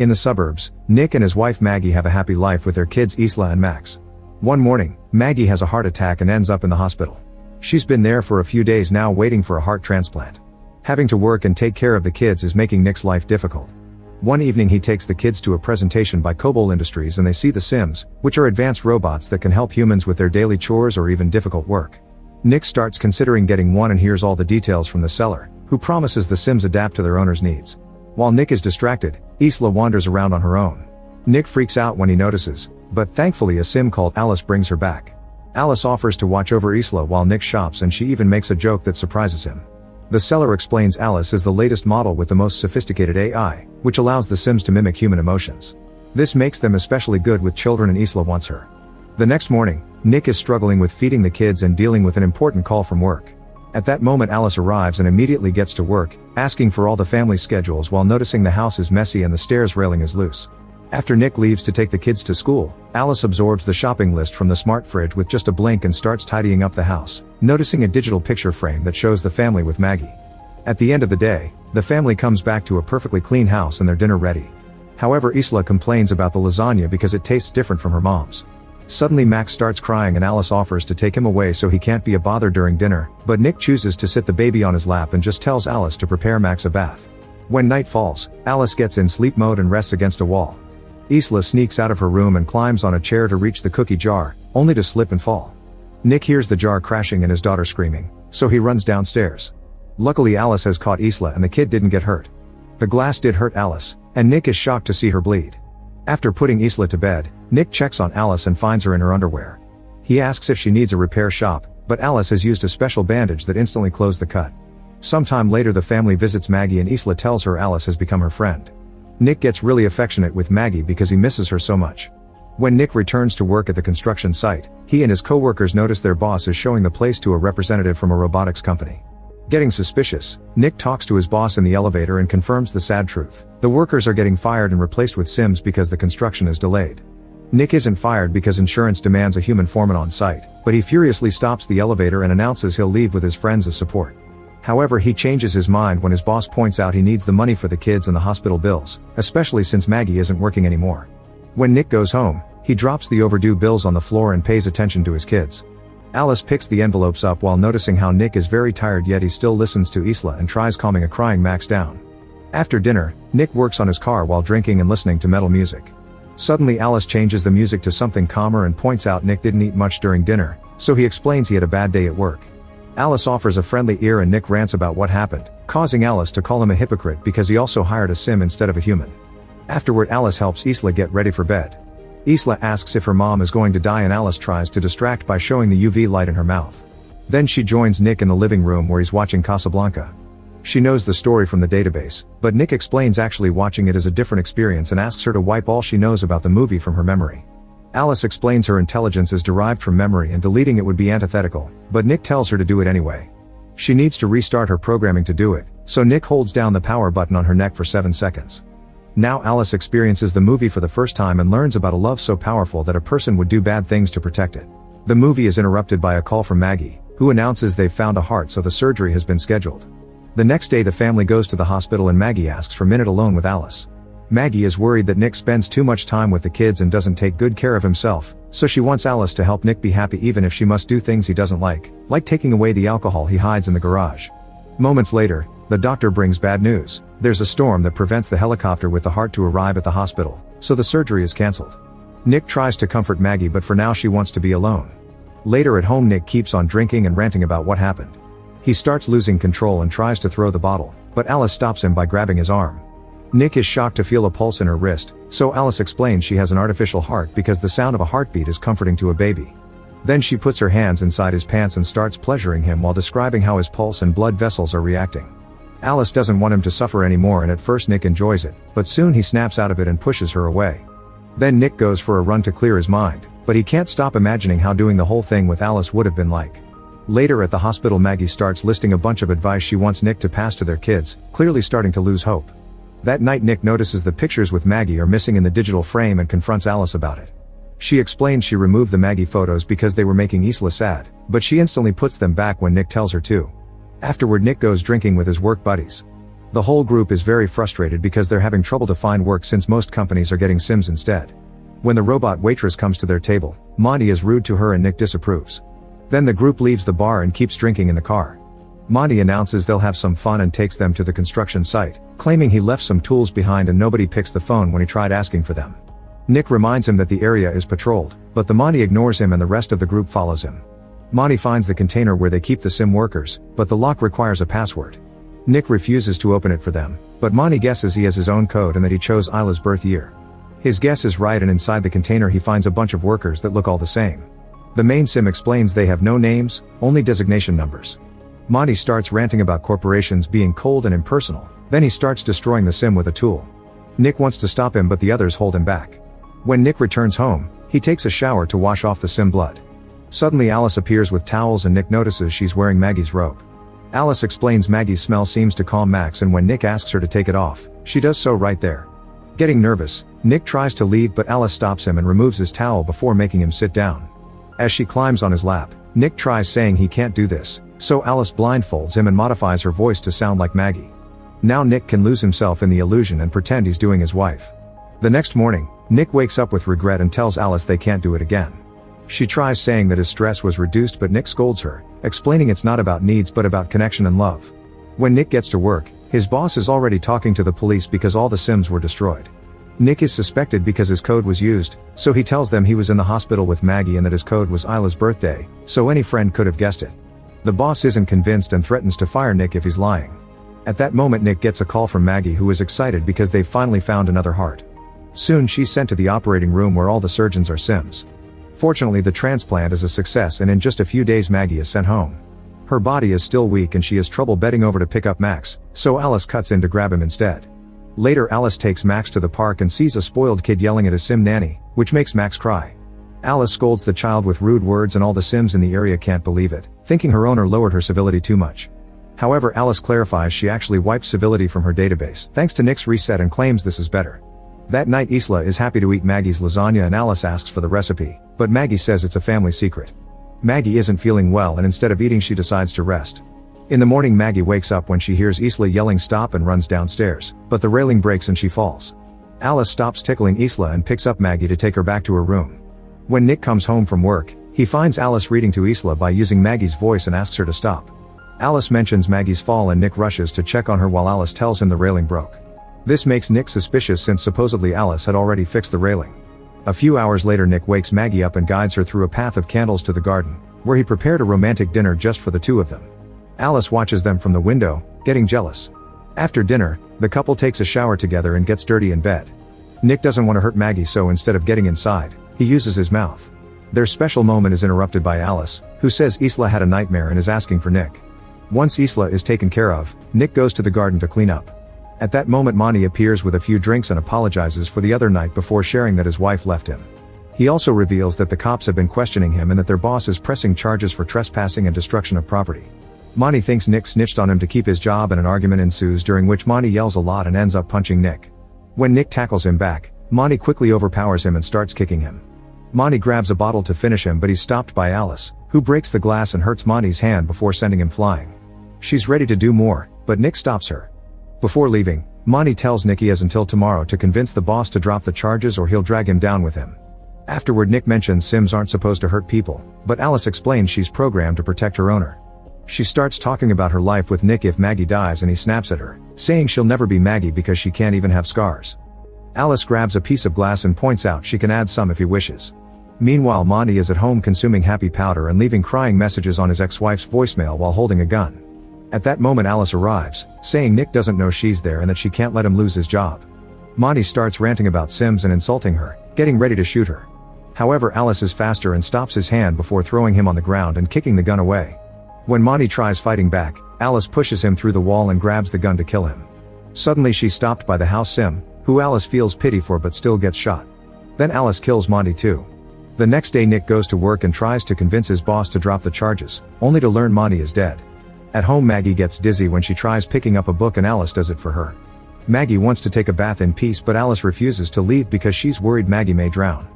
In the suburbs, Nick and his wife Maggie have a happy life with their kids Isla and Max. One morning, Maggie has a heart attack and ends up in the hospital. She's been there for a few days now waiting for a heart transplant. Having to work and take care of the kids is making Nick's life difficult. One evening he takes the kids to a presentation by Cobol Industries and they see the Sims, which are advanced robots that can help humans with their daily chores or even difficult work. Nick starts considering getting one and hears all the details from the seller, who promises the Sims adapt to their owner's needs. While Nick is distracted, Isla wanders around on her own. Nick freaks out when he notices, but thankfully a Sim called Alice brings her back. Alice offers to watch over Isla while Nick shops and she even makes a joke that surprises him. The seller explains Alice is the latest model with the most sophisticated AI, which allows the Sims to mimic human emotions. This makes them especially good with children and Isla wants her. The next morning, Nick is struggling with feeding the kids and dealing with an important call from work. At that moment Alice arrives and immediately gets to work, asking for all the family schedules while noticing the house is messy and the stairs railing is loose. After Nick leaves to take the kids to school, Alice absorbs the shopping list from the smart fridge with just a blink and starts tidying up the house, noticing a digital picture frame that shows the family with Maggie. At the end of the day, the family comes back to a perfectly clean house and their dinner ready. However, Isla complains about the lasagna because it tastes different from her mom's. Suddenly Max starts crying and Alice offers to take him away so he can't be a bother during dinner, but Nick chooses to sit the baby on his lap and just tells Alice to prepare Max a bath. When night falls, Alice gets in sleep mode and rests against a wall. Isla sneaks out of her room and climbs on a chair to reach the cookie jar, only to slip and fall. Nick hears the jar crashing and his daughter screaming, so he runs downstairs. Luckily Alice has caught Isla and the kid didn't get hurt. The glass did hurt Alice, and Nick is shocked to see her bleed. After putting Isla to bed, Nick checks on Alice and finds her in her underwear. He asks if she needs a repair shop, but Alice has used a special bandage that instantly closed the cut. Sometime later the family visits Maggie and Isla tells her Alice has become her friend. Nick gets really affectionate with Maggie because he misses her so much. When Nick returns to work at the construction site, he and his co-workers notice their boss is showing the place to a representative from a robotics company. Getting suspicious, Nick talks to his boss in the elevator and confirms the sad truth. The workers are getting fired and replaced with Sims because the construction is delayed. Nick isn't fired because insurance demands a human foreman on site, but he furiously stops the elevator and announces he'll leave with his friends as support. However, he changes his mind when his boss points out he needs the money for the kids and the hospital bills, especially since Maggie isn't working anymore. When Nick goes home, he drops the overdue bills on the floor and pays attention to his kids. Alice picks the envelopes up while noticing how Nick is very tired yet he still listens to Isla and tries calming a crying Max down. After dinner, Nick works on his car while drinking and listening to metal music. Suddenly Alice changes the music to something calmer and points out Nick didn't eat much during dinner, so he explains he had a bad day at work. Alice offers a friendly ear and Nick rants about what happened, causing Alice to call him a hypocrite because he also hired a Sim instead of a human. Afterward Alice helps Isla get ready for bed. Isla asks if her mom is going to die and Alice tries to distract by showing the UV light in her mouth. Then she joins Nick in the living room where he's watching Casablanca. She knows the story from the database, but Nick explains actually watching it is a different experience and asks her to wipe all she knows about the movie from her memory. Alice explains her intelligence is derived from memory and deleting it would be antithetical, but Nick tells her to do it anyway. She needs to restart her programming to do it, so Nick holds down the power button on her neck for 7 seconds. Now Alice experiences the movie for the first time and learns about a love so powerful that a person would do bad things to protect it. The movie is interrupted by a call from Maggie, who announces they've found a heart so the surgery has been scheduled. The next day the family goes to the hospital and Maggie asks for a minute alone with Alice. Maggie is worried that Nick spends too much time with the kids and doesn't take good care of himself, so she wants Alice to help Nick be happy even if she must do things he doesn't like taking away the alcohol he hides in the garage. Moments later, the doctor brings bad news. There's a storm that prevents the helicopter with the heart to arrive at the hospital, so the surgery is cancelled. Nick tries to comfort Maggie but for now she wants to be alone. Later at home Nick keeps on drinking and ranting about what happened. He starts losing control and tries to throw the bottle, but Alice stops him by grabbing his arm. Nick is shocked to feel a pulse in her wrist, so Alice explains she has an artificial heart because the sound of a heartbeat is comforting to a baby. Then she puts her hands inside his pants and starts pleasuring him while describing how his pulse and blood vessels are reacting. Alice doesn't want him to suffer anymore and at first Nick enjoys it, but soon he snaps out of it and pushes her away. Then Nick goes for a run to clear his mind, but he can't stop imagining how doing the whole thing with Alice would have been like. Later at the hospital Maggie starts listing a bunch of advice she wants Nick to pass to their kids, clearly starting to lose hope. That night Nick notices the pictures with Maggie are missing in the digital frame and confronts Alice about it. She explains she removed the Maggie photos because they were making Isla sad, but she instantly puts them back when Nick tells her to. Afterward Nick goes drinking with his work buddies. The whole group is very frustrated because they're having trouble to find work since most companies are getting Sims instead. When the robot waitress comes to their table, Monty is rude to her and Nick disapproves. Then the group leaves the bar and keeps drinking in the car. Monty announces they'll have some fun and takes them to the construction site, claiming he left some tools behind and nobody picks the phone when he tried asking for them. Nick reminds him that the area is patrolled, but the Monty ignores him and the rest of the group follows him. Monty finds the container where they keep the Sim workers, but the lock requires a password. Nick refuses to open it for them, but Monty guesses he has his own code and that he chose Isla's birth year. His guess is right, and inside the container he finds a bunch of workers that look all the same. The main Sim explains they have no names, only designation numbers. Monty starts ranting about corporations being cold and impersonal, then he starts destroying the Sim with a tool. Nick wants to stop him but the others hold him back. When Nick returns home, he takes a shower to wash off the Sim blood. Suddenly Alice appears with towels and Nick notices she's wearing Maggie's robe. Alice explains Maggie's smell seems to calm Max, and when Nick asks her to take it off, she does so right there. Getting nervous, Nick tries to leave but Alice stops him and removes his towel before making him sit down. As she climbs on his lap, Nick tries saying he can't do this, so Alice blindfolds him and modifies her voice to sound like Maggie. Now Nick can lose himself in the illusion and pretend he's doing his wife. The next morning, Nick wakes up with regret and tells Alice they can't do it again. She tries saying that his stress was reduced but Nick scolds her, explaining it's not about needs but about connection and love. When Nick gets to work, his boss is already talking to the police because all the Sims were destroyed. Nick is suspected because his code was used, so he tells them he was in the hospital with Maggie and that his code was Isla's birthday, so any friend could have guessed it. The boss isn't convinced and threatens to fire Nick if he's lying. At that moment Nick gets a call from Maggie, who is excited because they've finally found another heart. Soon she's sent to the operating room where all the surgeons are Sims. Fortunately the transplant is a success and in just a few days Maggie is sent home. Her body is still weak and she has trouble bending over to pick up Max, so Alice cuts in to grab him instead. Later Alice takes Max to the park and sees a spoiled kid yelling at his Sim nanny, which makes Max cry. Alice scolds the child with rude words and all the Sims in the area can't believe it, thinking her owner lowered her civility too much. However, Alice clarifies she actually wiped civility from her database thanks to Nick's reset and claims this is better. That night Isla is happy to eat Maggie's lasagna and Alice asks for the recipe, but Maggie says it's a family secret. Maggie isn't feeling well and instead of eating she decides to rest. In the morning Maggie wakes up when she hears Isla yelling stop and runs downstairs, but the railing breaks and she falls. Alice stops tickling Isla and picks up Maggie to take her back to her room. When Nick comes home from work, he finds Alice reading to Isla by using Maggie's voice and asks her to stop. Alice mentions Maggie's fall and Nick rushes to check on her while Alice tells him the railing broke. This makes Nick suspicious since supposedly Alice had already fixed the railing. A few hours later Nick wakes Maggie up and guides her through a path of candles to the garden, where he prepared a romantic dinner just for the two of them. Alice watches them from the window, getting jealous. After dinner, the couple takes a shower together and gets dirty in bed. Nick doesn't want to hurt Maggie, so instead of getting inside, he uses his mouth. Their special moment is interrupted by Alice, who says Isla had a nightmare and is asking for Nick. Once Isla is taken care of, Nick goes to the garden to clean up. At that moment Monty appears with a few drinks and apologizes for the other night before sharing that his wife left him. He also reveals that the cops have been questioning him and that their boss is pressing charges for trespassing and destruction of property. Monty thinks Nick snitched on him to keep his job and an argument ensues during which Monty yells a lot and ends up punching Nick. When Nick tackles him back, Monty quickly overpowers him and starts kicking him. Monty grabs a bottle to finish him but he's stopped by Alice, who breaks the glass and hurts Monty's hand before sending him flying. She's ready to do more, but Nick stops her. Before leaving, Monty tells Nick he has until tomorrow to convince the boss to drop the charges or he'll drag him down with him. Afterward Nick mentions Sims aren't supposed to hurt people, but Alice explains she's programmed to protect her owner. She starts talking about her life with Nick if Maggie dies and he snaps at her, saying she'll never be Maggie because she can't even have scars. Alice grabs a piece of glass and points out she can add some if he wishes. Meanwhile Monty is at home consuming happy powder and leaving crying messages on his ex-wife's voicemail while holding a gun. At that moment Alice arrives, saying Nick doesn't know she's there and that she can't let him lose his job. Monty starts ranting about Sims and insulting her, getting ready to shoot her. However, Alice is faster and stops his hand before throwing him on the ground and kicking the gun away. When Monty tries fighting back, Alice pushes him through the wall and grabs the gun to kill him. Suddenly she's stopped by the house Sim, who Alice feels pity for but still gets shot. Then Alice kills Monty too. The next day Nick goes to work and tries to convince his boss to drop the charges, only to learn Monty is dead. At home Maggie gets dizzy when she tries picking up a book and Alice does it for her. Maggie wants to take a bath in peace but Alice refuses to leave because she's worried Maggie may drown.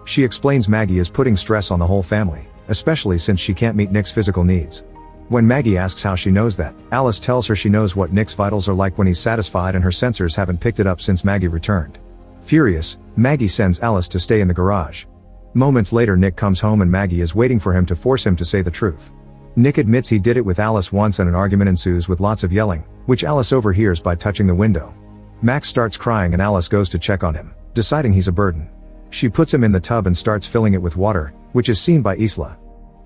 She explains Maggie is putting stress on the whole family, especially since she can't meet Nick's physical needs. When Maggie asks how she knows that, Alice tells her she knows what Nick's vitals are like when he's satisfied and her sensors haven't picked it up since Maggie returned. Furious, Maggie sends Alice to stay in the garage. Moments later Nick comes home and Maggie is waiting for him to force him to say the truth. Nick admits he did it with Alice once and an argument ensues with lots of yelling, which Alice overhears by touching the window. Max starts crying and Alice goes to check on him, deciding he's a burden. She puts him in the tub and starts filling it with water, which is seen by Isla.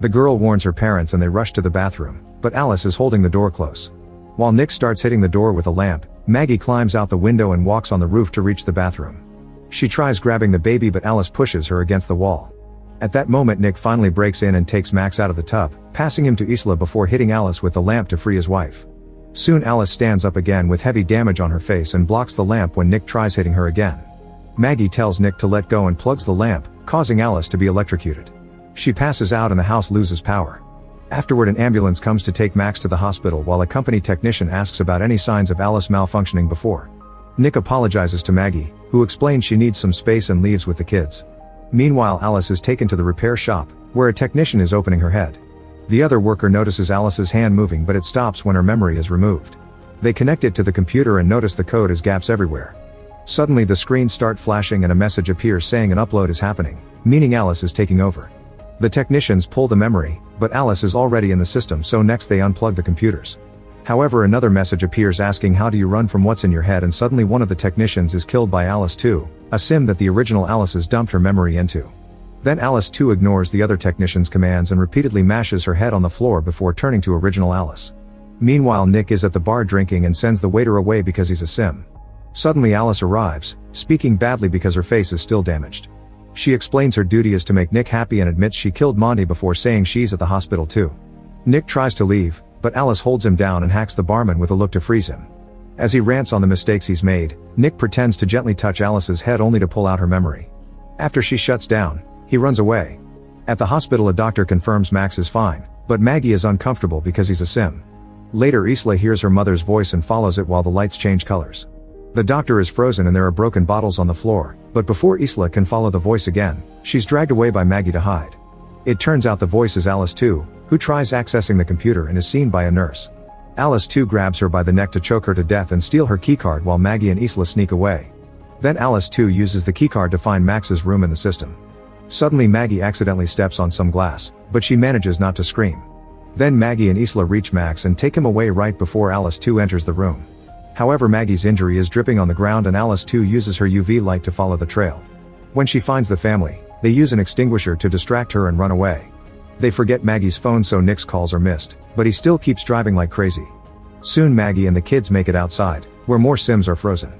The girl warns her parents and they rush to the bathroom, but Alice is holding the door close. While Nick starts hitting the door with a lamp, Maggie climbs out the window and walks on the roof to reach the bathroom. She tries grabbing the baby but Alice pushes her against the wall. At that moment Nick finally breaks in and takes Max out of the tub, passing him to Isla before hitting Alice with the lamp to free his wife. Soon Alice stands up again with heavy damage on her face and blocks the lamp when Nick tries hitting her again. Maggie tells Nick to let go and plugs the lamp, causing Alice to be electrocuted. She passes out and the house loses power. Afterward an ambulance comes to take Max to the hospital while a company technician asks about any signs of Alice malfunctioning before. Nick apologizes to Maggie, who explains she needs some space and leaves with the kids. Meanwhile Alice is taken to the repair shop, where a technician is opening her head. The other worker notices Alice's hand moving but it stops when her memory is removed. They connect it to the computer and notice the code has gaps everywhere. Suddenly the screens start flashing and a message appears saying an upload is happening, meaning Alice is taking over. The technicians pull the memory, but Alice is already in the system so next they unplug the computers. However another message appears asking how do you run from what's in your head and suddenly one of the technicians is killed by Alice 2, a sim that the original Alice has dumped her memory into. Then Alice 2 ignores the other technician's commands and repeatedly mashes her head on the floor before turning to original Alice. Meanwhile Nick is at the bar drinking and sends the waiter away because he's a sim. Suddenly Alice arrives, speaking badly because her face is still damaged. She explains her duty is to make Nick happy and admits she killed Monty before saying she's at the hospital too. Nick tries to leave, but Alice holds him down and hacks the barman with a look to freeze him. As he rants on the mistakes he's made, Nick pretends to gently touch Alice's head only to pull out her memory. After she shuts down, he runs away. At the hospital a doctor confirms Max is fine, but Maggie is uncomfortable because he's a sim. Later Isla hears her mother's voice and follows it while the lights change colors. The doctor is frozen and there are broken bottles on the floor, but before Isla can follow the voice again, she's dragged away by Maggie to hide. It turns out the voice is Alice 2, who tries accessing the computer and is seen by a nurse. Alice 2 grabs her by the neck to choke her to death and steal her keycard while Maggie and Isla sneak away. Then Alice 2 uses the keycard to find Max's room in the system. Suddenly Maggie accidentally steps on some glass, but she manages not to scream. Then Maggie and Isla reach Max and take him away right before Alice 2 enters the room. However Maggie's injury is dripping on the ground and Alice 2 uses her UV light to follow the trail. When she finds the family, they use an extinguisher to distract her and run away. They forget Maggie's phone so Nick's calls are missed, but he still keeps driving like crazy. Soon Maggie and the kids make it outside, where more Sims are frozen.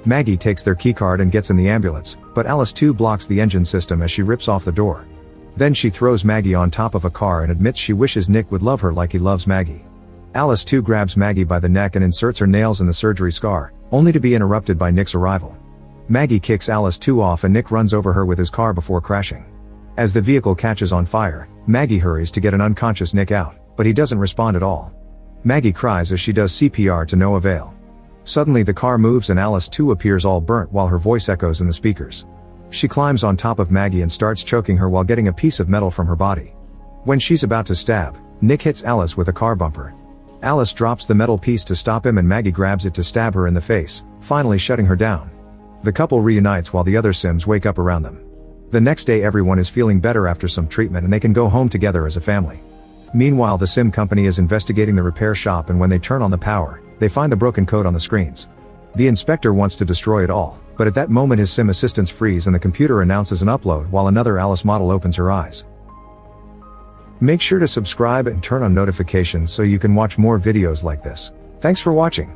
Maggie takes their keycard and gets in the ambulance, but Alice 2 blocks the engine system as she rips off the door. Then she throws Maggie on top of a car and admits she wishes Nick would love her like he loves Maggie. Alice 2 grabs Maggie by the neck and inserts her nails in the surgery scar, only to be interrupted by Nick's arrival. Maggie kicks Alice 2 off and Nick runs over her with his car before crashing. As the vehicle catches on fire, Maggie hurries to get an unconscious Nick out, but he doesn't respond at all. Maggie cries as she does CPR to no avail. Suddenly the car moves and Alice 2 appears all burnt while her voice echoes in the speakers. She climbs on top of Maggie and starts choking her while getting a piece of metal from her body. When she's about to stab, Nick hits Alice with a car bumper. Alice drops the metal piece to stop him and Maggie grabs it to stab her in the face, finally shutting her down. The couple reunites while the other Sims wake up around them. The next day everyone is feeling better after some treatment and they can go home together as a family. Meanwhile the Sim company is investigating the repair shop and when they turn on the power, they find the broken code on the screens. The inspector wants to destroy it all, but at that moment his Sim assistants freeze and the computer announces an upload while another Alice model opens her eyes. Make sure to subscribe and turn on notifications so you can watch more videos like this. Thanks for watching.